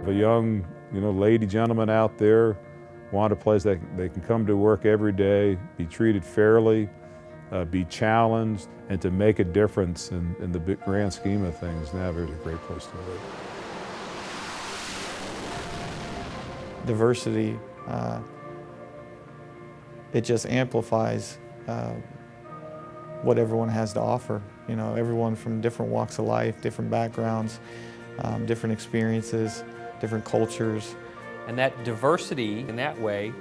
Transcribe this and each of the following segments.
If a young, lady, gentleman out there want a place that they can come to work every day, be treated fairly, be challenged, and to make a difference in the big grand scheme of things, NAVAIR is a great place to live. Diversity, it just amplifies what everyone has to offer. Everyone from different walks of life, different backgrounds, different experiences, different cultures. And that diversity in that way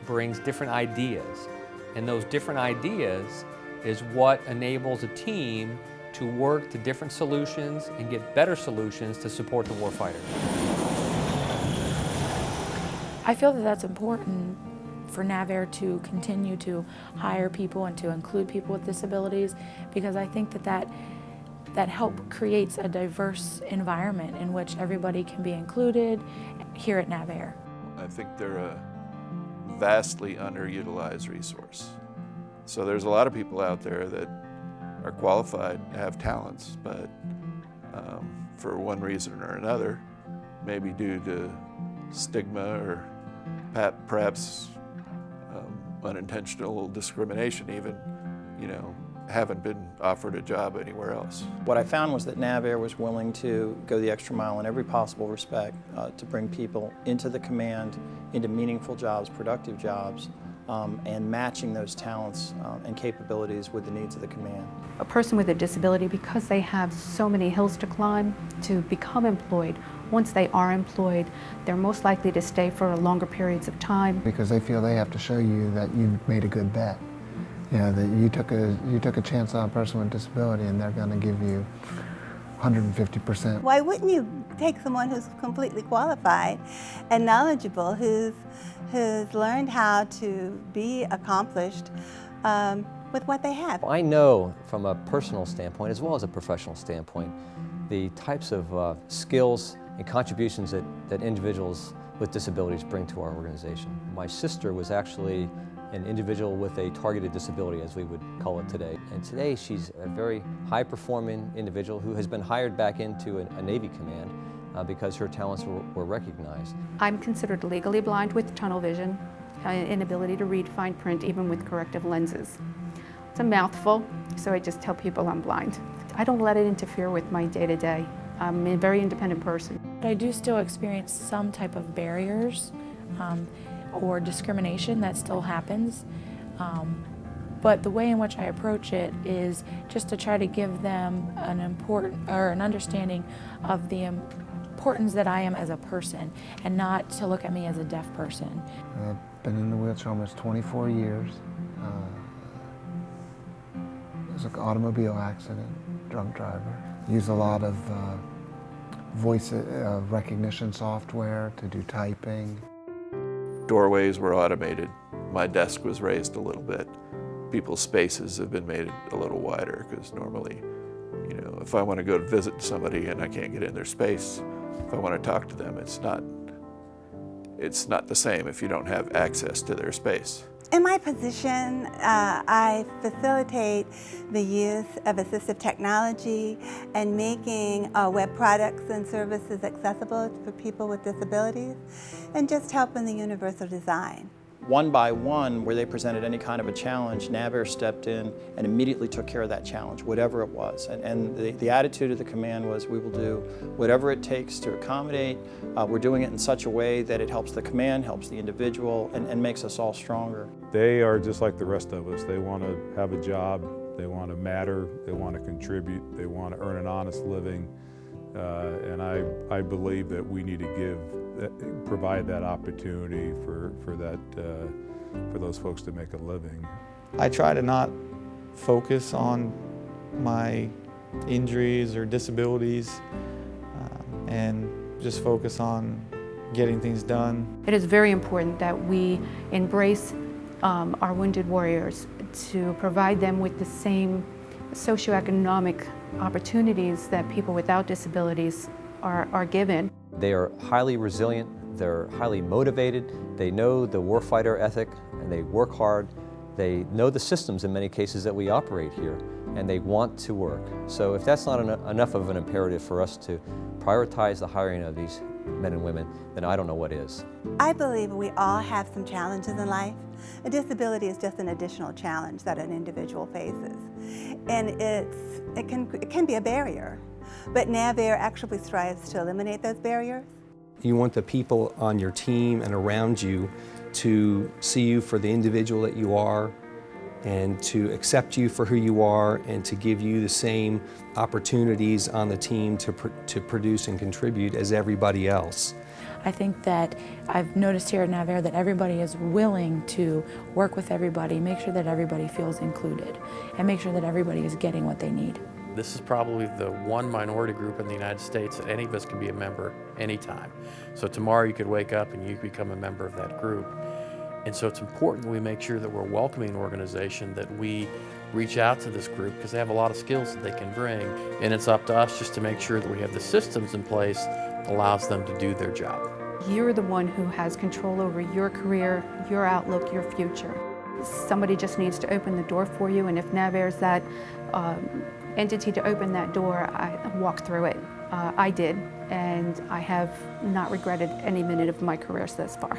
brings different ideas. And those different ideas is what enables a team to work to different solutions and get better solutions to support the warfighter. I feel that that's important for NAVAIR to continue to hire people and to include people with disabilities, because I think that help creates a diverse environment in which everybody can be included here at NAVAIR. I think they're a vastly underutilized resource. So there's a lot of people out there that are qualified, have talents, but for one reason or another, maybe due to stigma or perhaps unintentional discrimination even, haven't been offered a job anywhere else. What I found was that NAVAIR was willing to go the extra mile in every possible respect to bring people into the command, into meaningful jobs, productive jobs, and matching those talents and capabilities with the needs of the command. A person with a disability, because they have so many hills to climb to become employed, once they are employed, they're most likely to stay for longer periods of time. Because they feel they have to show you that you made a good bet. That you took a chance on a person with a disability, and they're going to give you 150%. Why wouldn't you take someone who's completely qualified and knowledgeable, who's learned how to be accomplished with what they have? I know from a personal standpoint as well as a professional standpoint the types of skills and contributions that individuals with disabilities bring to our organization. My sister was actually an individual with a targeted disability, as we would call it today. And today she's a very high-performing individual who has been hired back into a Navy command because her talents were recognized. I'm considered legally blind with tunnel vision, inability to read fine print even with corrective lenses. It's a mouthful, so I just tell people I'm blind. I don't let it interfere with my day-to-day. I'm a very independent person. I do still experience some type of barriers or discrimination that still happens. But the way in which I approach it is just to try to give them an understanding of the importance that I am as a person, and not to look at me as a deaf person. I've been in the wheelchair almost 24 years. It was an automobile accident, drunk driver. Use a lot of voice recognition software to do typing. Doorways were automated. My desk was raised a little bit. People's spaces have been made a little wider, because normally, if I want to go to visit somebody and I can't get in their space, if I want to talk to them, it's not the same if you don't have access to their space. In my position, I facilitate the use of assistive technology and making web products and services accessible for people with disabilities, and just helping the universal design. One by one, where they presented any kind of a challenge, NAVAIR stepped in and immediately took care of that challenge, whatever it was. And the attitude of the command was, we will do whatever it takes to accommodate. We're doing it in such a way that it helps the command, helps the individual, and makes us all stronger. They are just like the rest of us. They want to have a job, they want to matter, they want to contribute, they want to earn an honest living. And I believe that we need to provide that opportunity for those folks to make a living. I try to not focus on my injuries or disabilities and just focus on getting things done. It is very important that we embrace our wounded warriors, to provide them with the same socioeconomic opportunities that people without disabilities are given. They are highly resilient, they're highly motivated, they know the warfighter ethic, and they work hard. They know the systems in many cases that we operate here, and they want to work. So if that's not enough of an imperative for us to prioritize the hiring of these men and women, then I don't know what is. I believe we all have some challenges in life. A disability is just an additional challenge that an individual faces. And it can be a barrier. But NAVAIR actually strives to eliminate those barriers. You want the people on your team and around you to see you for the individual that you are, and to accept you for who you are, and to give you the same opportunities on the team to produce and contribute as everybody else. I think that I've noticed here at NAVAIR that everybody is willing to work with everybody, make sure that everybody feels included, and make sure that everybody is getting what they need. This is probably the one minority group in the United States that any of us can be a member anytime. So tomorrow you could wake up and you become a member of that group. And so it's important we make sure that we're welcoming an organization, that we reach out to this group because they have a lot of skills that they can bring. And it's up to us just to make sure that we have the systems in place that allows them to do their job. You're the one who has control over your career, your outlook, your future. Somebody just needs to open the door for you, and if NAVAIR is that entity to open that door, I walk through it. I did, and I have not regretted any minute of my career thus far.